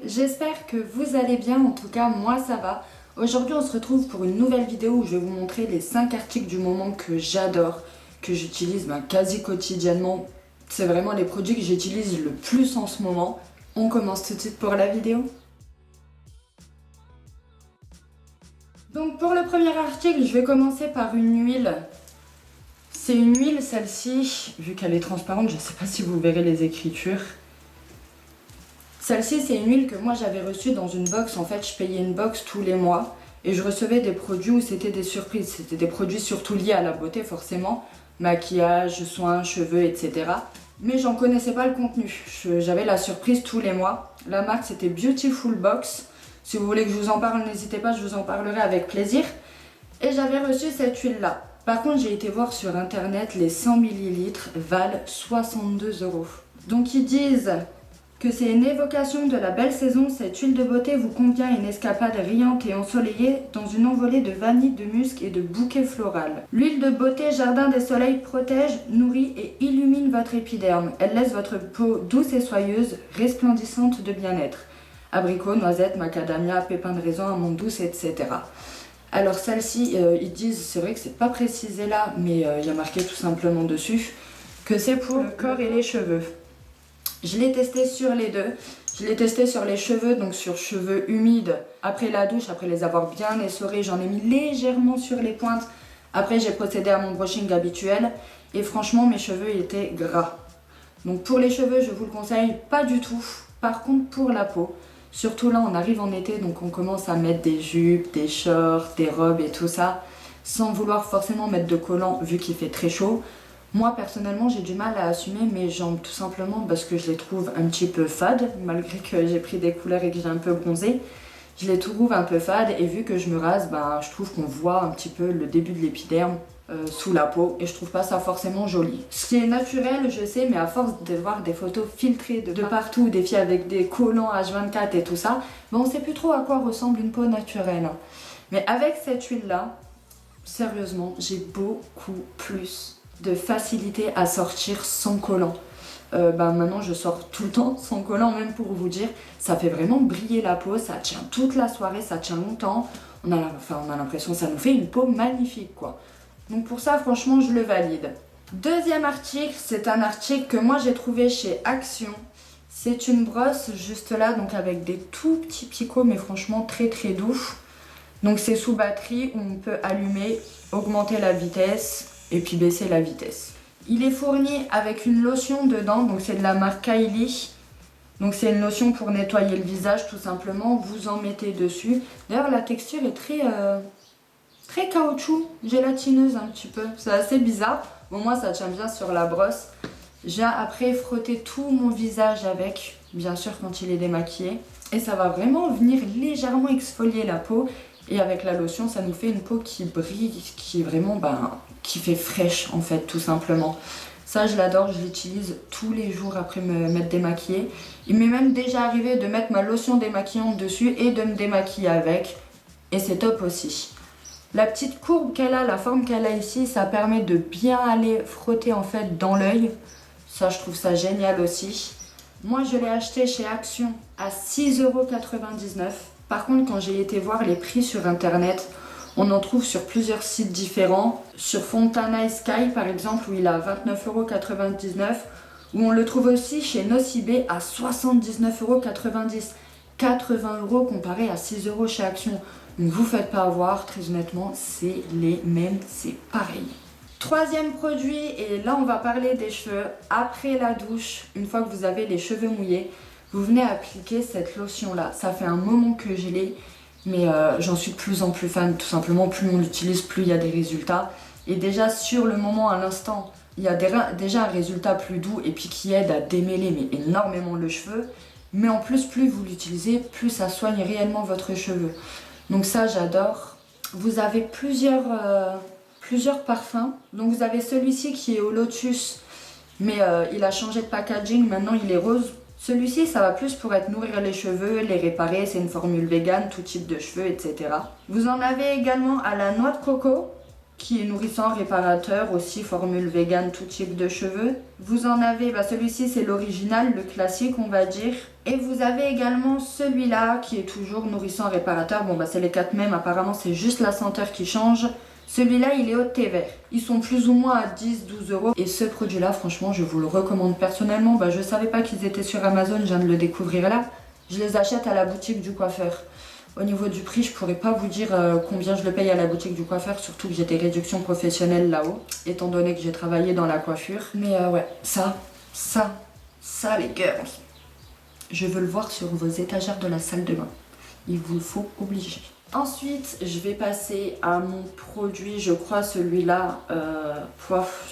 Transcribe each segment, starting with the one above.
j'espère que vous allez bien, en tout cas moi ça va. Aujourd'hui on se retrouve pour une nouvelle vidéo où je vais vous montrer les 5 articles du moment que j'adore, que j'utilise quasi quotidiennement. C'est vraiment les produits que j'utilise le plus en ce moment. On commence tout de suite pour la vidéo. Donc pour le premier article, je vais commencer par une huile. C'est une huile, celle-ci, vu qu'elle est transparente, je ne sais pas si vous verrez les écritures. Celle-ci, c'est une huile que moi j'avais reçue dans une box. En fait, je payais une box tous les mois et je recevais des produits où c'était des surprises. C'était des produits surtout liés à la beauté, forcément. Maquillage, soins, cheveux, etc. Mais j'en connaissais pas le contenu. J'avais la surprise tous les mois. La marque, c'était Beautiful Box. Si vous voulez que je vous en parle, n'hésitez pas, je vous en parlerai avec plaisir. Et j'avais reçu cette huile-là. Par contre, j'ai été voir sur internet, les 100 ml valent 62 €. Donc ils disent que c'est une évocation de la belle saison. Cette huile de beauté vous convient à une escapade riante et ensoleillée dans une envolée de vanille, de musc et de bouquets floral. L'huile de beauté Jardin des Soleils protège, nourrit et illumine votre épiderme. Elle laisse votre peau douce et soyeuse, resplendissante de bien-être. Abricots, noisettes, macadamia, pépins de raisin, amandes douces, etc. Alors celle-ci, ils disent, c'est vrai que c'est pas précisé là, mais il y a marqué tout simplement dessus que c'est pour le corps et les cheveux. Je l'ai testé sur les deux. Je l'ai testé sur les cheveux, donc sur cheveux humides. Après la douche, après les avoir bien essorés, j'en ai mis légèrement sur les pointes. Après, j'ai procédé à mon brushing habituel. Et franchement, mes cheveux étaient gras. Donc pour les cheveux, je vous le conseille pas du tout. Par contre, pour la peau, surtout là, on arrive en été, donc on commence à mettre des jupes, des shorts, des robes et tout ça, sans vouloir forcément mettre de collants vu qu'il fait très chaud. Moi personnellement j'ai du mal à assumer mes jambes tout simplement parce que je les trouve un petit peu fades, malgré que j'ai pris des couleurs et que j'ai un peu bronzé. Je les trouve un peu fades et vu que je me rase, je trouve qu'on voit un petit peu le début de l'épiderme sous la peau et je trouve pas ça forcément joli. Ce qui est naturel je sais, mais à force de voir des photos filtrées de partout, des filles avec des collants H24 et tout ça, on sait plus trop à quoi ressemble une peau naturelle. Mais avec cette huile là, sérieusement j'ai beaucoup plus de facilité à sortir sans collant. Maintenant je sors tout le temps sans collant, même pour vous dire, ça fait vraiment briller la peau, ça tient toute la soirée, ça tient longtemps, on a l'impression que ça nous fait une peau magnifique quoi. Donc pour ça franchement je le valide. Deuxième article, c'est un article que moi j'ai trouvé chez Action. C'est une brosse juste là, donc avec des tout petits picots mais franchement très très doux. Donc c'est sous batterie où on peut allumer, augmenter la vitesse et puis baisser la vitesse. Il est fourni avec une lotion dedans, donc c'est de la marque Kylie. Donc c'est une lotion pour nettoyer le visage tout simplement, vous en mettez dessus. D'ailleurs la texture est très caoutchouc, gélatineuse un petit peu, c'est assez bizarre. Bon moi ça tient bien sur la brosse. J'ai après frotté tout mon visage avec, bien sûr quand il est démaquillé. Et ça va vraiment venir légèrement exfolier la peau. Et avec la lotion, ça nous fait une peau qui brille, qui est vraiment, qui fait fraîche en fait, tout simplement. Ça, je l'adore, je l'utilise tous les jours après me mettre démaquillée. Il m'est même déjà arrivé de mettre ma lotion démaquillante dessus et de me démaquiller avec. Et c'est top aussi. La petite courbe qu'elle a, la forme qu'elle a ici, ça permet de bien aller frotter en fait dans l'œil. Ça, je trouve ça génial aussi. Moi, je l'ai acheté chez Action à 6,99 €. Par contre, quand j'ai été voir les prix sur internet, on en trouve sur plusieurs sites différents. Sur Fontana Sky par exemple, où il a 29,99 €, où on le trouve aussi chez Nocibé à 79,90 €. 80 € comparé à 6 € chez Action. Donc vous faites pas avoir, très honnêtement, c'est les mêmes, c'est pareil. Troisième produit, et là on va parler des cheveux. Après la douche, une fois que vous avez les cheveux mouillés, vous venez appliquer cette lotion là. Ça fait un moment que je l'ai, mais j'en suis de plus en plus fan. Tout simplement, plus on l'utilise, plus il y a des résultats. Et déjà sur le moment, à l'instant, il y a déjà un résultat plus doux et puis qui aide à démêler mais énormément le cheveu. Mais en plus, plus vous l'utilisez, plus ça soigne réellement votre cheveu. Donc ça, j'adore. Vous avez plusieurs parfums. Donc vous avez celui-ci qui est au lotus, mais il a changé de packaging. Maintenant, il est rose. Celui-ci, ça va plus pour être nourrir les cheveux, les réparer. C'est une formule vegan, tout type de cheveux, etc. Vous en avez également à la noix de coco. qui est nourrissant, réparateur, aussi formule vegan, tout type de cheveux. Vous en avez, celui-ci c'est l'original, le classique on va dire. Et vous avez également celui-là qui est toujours nourrissant, réparateur. C'est les 4 mêmes, apparemment c'est juste la senteur qui change. Celui-là il est au thé vert. Ils sont plus ou moins à 10-12 euros. Et ce produit-là, franchement, je vous le recommande personnellement. Je savais pas qu'ils étaient sur Amazon, je viens de le découvrir là. Je les achète à la boutique du coiffeur. Au niveau du prix, je pourrais pas vous dire combien je le paye à la boutique du coiffeur, surtout que j'ai des réductions professionnelles là-haut, étant donné que j'ai travaillé dans la coiffure. Mais ouais, ça les girls, je veux le voir sur vos étagères de la salle de bain. Il vous faut obliger. Ensuite, je vais passer à mon produit, je crois celui-là,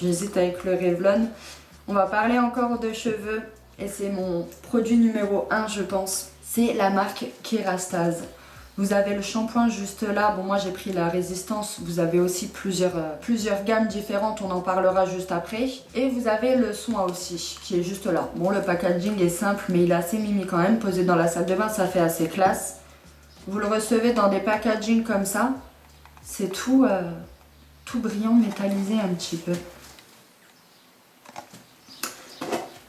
j'hésite avec le Revlon. On va parler encore de cheveux et c'est mon produit numéro 1 je pense. C'est la marque Kerastase. Vous avez le shampoing juste là, moi j'ai pris la résistance, vous avez aussi plusieurs gammes différentes, on en parlera juste après. Et vous avez le soin aussi, qui est juste là. Le packaging est simple mais il est assez mimi quand même, posé dans la salle de bain, ça fait assez classe. Vous le recevez dans des packagings comme ça, c'est tout brillant, métallisé un petit peu.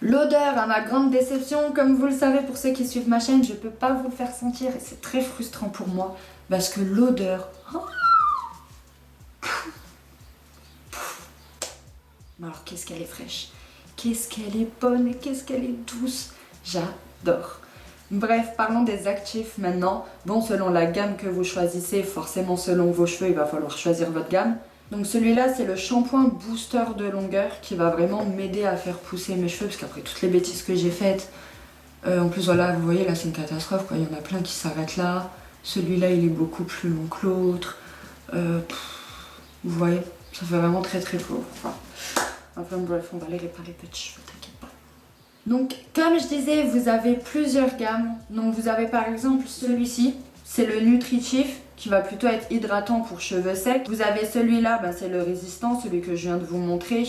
L'odeur, à ma grande déception, comme vous le savez pour ceux qui suivent ma chaîne, je ne peux pas vous le faire sentir et c'est très frustrant pour moi parce que l'odeur... Alors qu'est-ce qu'elle est fraîche, qu'est-ce qu'elle est bonne et qu'est-ce qu'elle est douce, j'adore. Bref, parlons des actifs maintenant. Selon la gamme que vous choisissez, forcément selon vos cheveux, il va falloir choisir votre gamme. Donc celui-là, c'est le shampoing booster de longueur qui va vraiment m'aider à faire pousser mes cheveux parce qu'après toutes les bêtises que j'ai faites, en plus voilà, vous voyez là c'est une catastrophe quoi. Il y en a plein qui s'arrêtent là. Celui-là il est beaucoup plus long que l'autre. Vous voyez, ça fait vraiment très très pauvre. Enfin bref, on va les réparer petits cheveux, t'inquiète pas. Donc comme je disais, vous avez plusieurs gammes. Donc vous avez par exemple celui-ci, c'est le nutritif, qui va plutôt être hydratant pour cheveux secs. Vous avez celui-là, c'est le résistant, celui que je viens de vous montrer.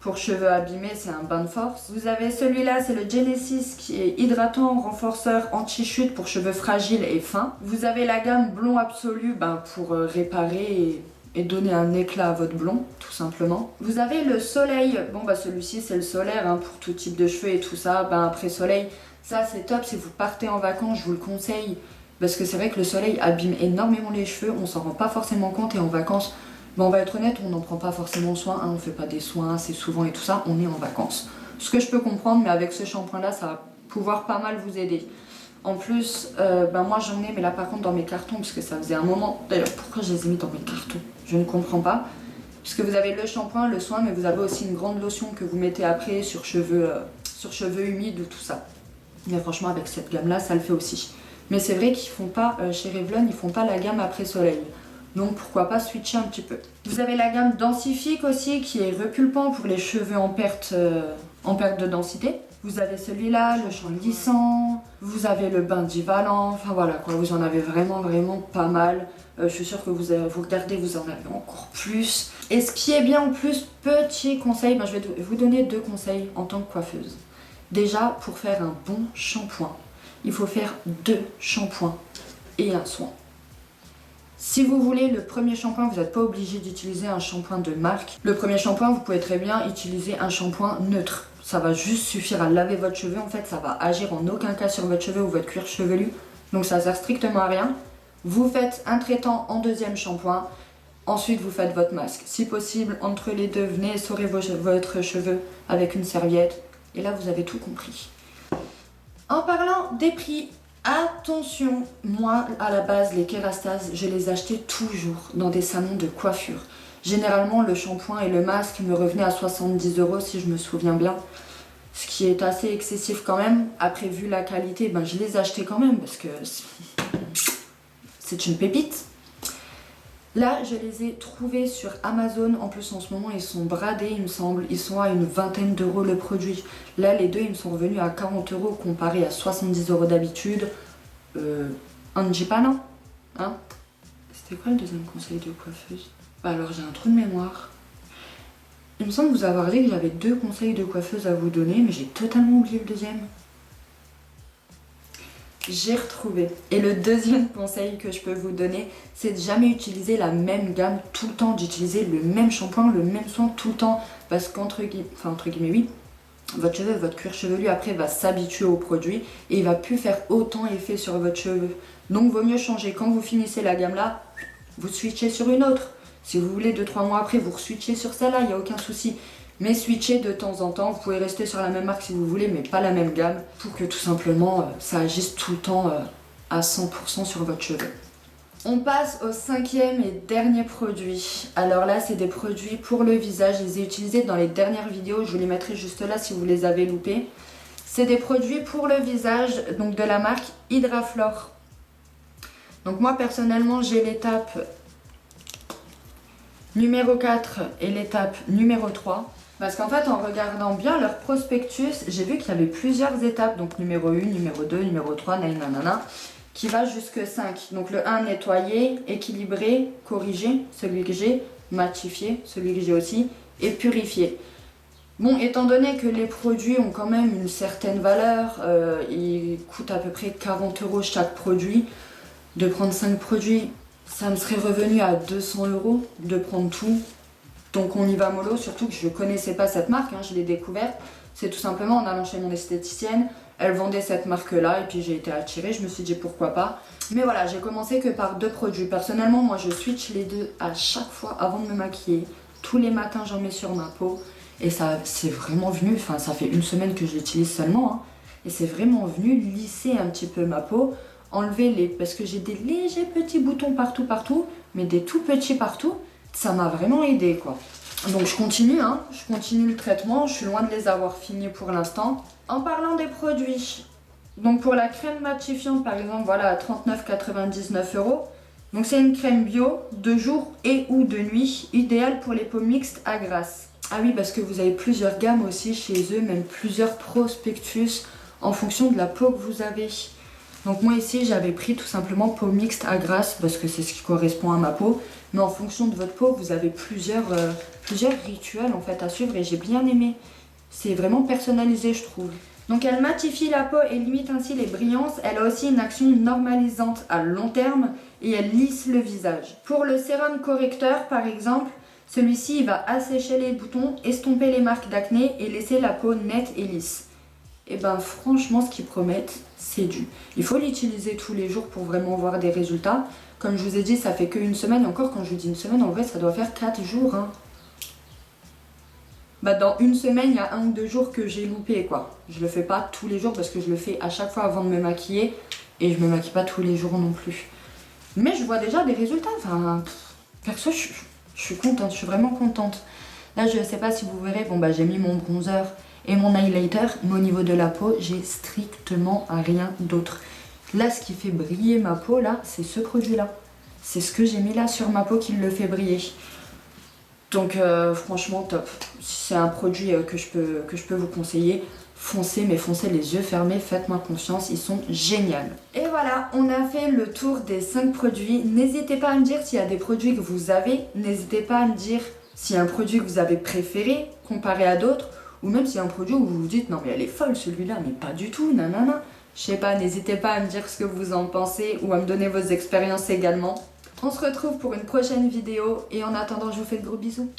Pour cheveux abîmés, c'est un bain de force. Vous avez celui-là, c'est le Genesis qui est hydratant, renforceur, anti-chute pour cheveux fragiles et fins. Vous avez la gamme blond absolu pour réparer et donner un éclat à votre blond, tout simplement. Vous avez le soleil, celui-ci c'est le solaire pour tout type de cheveux et tout ça. Après soleil, ça c'est top, si vous partez en vacances, je vous le conseille. Parce que c'est vrai que le soleil abîme énormément les cheveux, on s'en rend pas forcément compte et en vacances, on va être honnête, on n'en prend pas forcément soin, on fait pas des soins assez souvent et tout ça, on est en vacances. Ce que je peux comprendre, mais avec ce shampoing là, ça va pouvoir pas mal vous aider. En plus, moi j'en ai, mais là par contre dans mes cartons, parce que ça faisait un moment, d'ailleurs pourquoi je les ai mis dans mes cartons, je ne comprends pas. Puisque vous avez le shampoing, le soin, mais vous avez aussi une grande lotion que vous mettez après sur cheveux humides ou tout ça. Mais franchement avec cette gamme là, ça le fait aussi. Mais c'est vrai qu'ils font pas, chez Revlon, ils font pas la gamme après soleil. Donc pourquoi pas switcher un petit peu. Vous avez la gamme densifique aussi qui est repulpant pour les cheveux en perte de densité. Vous avez celui-là, le champ glissant. Vous avez le bain divalant. Enfin voilà quoi, vous en avez vraiment pas mal. Je suis sûre que vous regardez, vous en avez encore plus. Et ce qui est bien en plus, petit conseil, je vais vous donner 2 conseils en tant que coiffeuse. Déjà, pour faire un bon shampoing, il faut faire 2 shampoings et un soin. Si vous voulez le premier shampoing, vous n'êtes pas obligé d'utiliser un shampoing de marque. Le premier shampoing, vous pouvez très bien utiliser un shampoing neutre. Ça va juste suffire à laver votre cheveu. En fait, ça va agir en aucun cas sur votre cheveu ou votre cuir chevelu. Donc ça sert strictement à rien. Vous faites un traitant en 2e shampoing. Ensuite, vous faites votre masque. Si possible, entre les deux, venez essorer votre cheveu avec une serviette. Et là, vous avez tout compris. En parlant des prix, attention, moi à la base les Kerastase, je les achetais toujours dans des salons de coiffure. Généralement le shampoing et le masque me revenaient à 70 € si je me souviens bien. Ce qui est assez excessif quand même. Après vu la qualité, je les achetais quand même parce que c'est une pépite. Là, je les ai trouvés sur Amazon. En plus, en ce moment, ils sont bradés, il me semble. Ils sont à une vingtaine d'euros le produit. Là, les deux, ils me sont revenus à 40 € comparé à 70 € d'habitude. Angipana, hein? C'était quoi le deuxième conseil de coiffeuse? Alors, j'ai un trou de mémoire. Il me semble vous avoir dit que j'avais 2 conseils de coiffeuse à vous donner, mais j'ai totalement oublié le deuxième. j'ai retrouvé. Et le deuxième conseil que je peux vous donner, c'est de jamais utiliser la même gamme tout le temps, d'utiliser le même shampoing, le même soin tout le temps. Parce qu'entre guillemets, oui, votre cuir chevelu après va s'habituer au produit et il va plus faire autant effet sur votre cheveu. Donc vaut mieux changer. Quand vous finissez la gamme là, vous switchez sur une autre. Si vous voulez 2-3 mois après, vous switchez sur celle-là, il n'y a aucun souci. Mais switchez de temps en temps, vous pouvez rester sur la même marque si vous voulez, mais pas la même gamme, pour que tout simplement ça agisse tout le temps à 100% sur votre cheveu. On passe au cinquième et dernier produit. Alors là, c'est des produits pour le visage. Je les ai utilisés dans les dernières vidéos. Je vous les mettrai juste là si vous les avez loupés. C'est des produits pour le visage, donc de la marque Hydraflore. Donc moi, personnellement, j'ai l'étape numéro 4 et l'étape numéro 3. Parce qu'en fait, en regardant bien leur prospectus, j'ai vu qu'il y avait plusieurs étapes. Donc numéro 1, numéro 2, numéro 3, nanana, qui va jusque 5. Donc le 1, nettoyer, équilibrer, corriger, celui que j'ai, matifier, celui que j'ai aussi, et purifier. Bon, étant donné que les produits ont quand même une certaine valeur, ils coûtent à peu près 40 € chaque produit, de prendre 5 produits, ça me serait revenu à 200 € de prendre tout. Donc on y va mollo, surtout que je ne connaissais pas cette marque, je l'ai découverte. C'est tout simplement en allant chez mon esthéticienne, elle vendait cette marque-là et puis j'ai été attirée, je me suis dit pourquoi pas. Mais voilà, j'ai commencé que par 2 produits. Personnellement, moi je switch les deux à chaque fois avant de me maquiller. Tous les matins j'en mets sur ma peau et ça c'est vraiment venu, enfin ça fait une semaine que je l'utilise seulement. Et c'est vraiment venu lisser un petit peu ma peau, enlever les... parce que j'ai des légers petits boutons partout, mais des tout petits partout. Ça m'a vraiment aidé quoi. Donc je continue le traitement, je suis loin de les avoir finis pour l'instant. En parlant des produits, donc pour la crème matifiante par exemple, voilà à 39,99 €. Donc c'est une crème bio de jour et ou de nuit, idéale pour les peaux mixtes à grasse. Ah oui, parce que vous avez plusieurs gammes aussi chez eux, même plusieurs prospectus en fonction de la peau que vous avez. Donc moi ici j'avais pris tout simplement peau mixte à grasse parce que c'est ce qui correspond à ma peau. Mais en fonction de votre peau, vous avez plusieurs rituels en fait à suivre et j'ai bien aimé. C'est vraiment personnalisé je trouve. Donc elle matifie la peau et limite ainsi les brillances. Elle a aussi une action normalisante à long terme et elle lisse le visage. Pour le sérum correcteur par exemple, celui-ci il va assécher les boutons, estomper les marques d'acné et laisser la peau nette et lisse. Et ben franchement ce qu'ils promettent c'est du. Il faut l'utiliser tous les jours pour vraiment voir des résultats. Comme je vous ai dit ça fait qu'une semaine et encore quand je vous dis une semaine en vrai ça doit faire 4 jours. Bah dans une semaine il y a 1 ou 2 jours que j'ai loupé quoi. Je le fais pas tous les jours parce que je le fais à chaque fois avant de me maquiller. Et je me maquille pas tous les jours non plus. Mais je vois déjà des résultats. Enfin perso je suis contente, je suis vraiment contente. Là je sais pas si vous verrez, bon bah j'ai mis mon bronzer et mon highlighter, mais au niveau de la peau, j'ai strictement rien d'autre. Là, ce qui fait briller ma peau, là, c'est ce produit-là. C'est ce que j'ai mis là sur ma peau qui le fait briller. Donc, franchement, top. C'est un produit que je peux vous conseiller. Foncez, mais foncez les yeux fermés, faites-moi confiance, ils sont géniaux. Et voilà, on a fait le tour des 5 produits. N'hésitez pas à me dire s'il y a des produits que vous avez. N'hésitez pas à me dire s'il y a un produit que vous avez préféré comparé à d'autres. Ou même s'il y a un produit où vous vous dites non mais elle est folle celui-là, mais pas du tout, nanana. Je sais pas, n'hésitez pas à me dire ce que vous en pensez ou à me donner vos expériences également. On se retrouve pour une prochaine vidéo et en attendant je vous fais de gros bisous.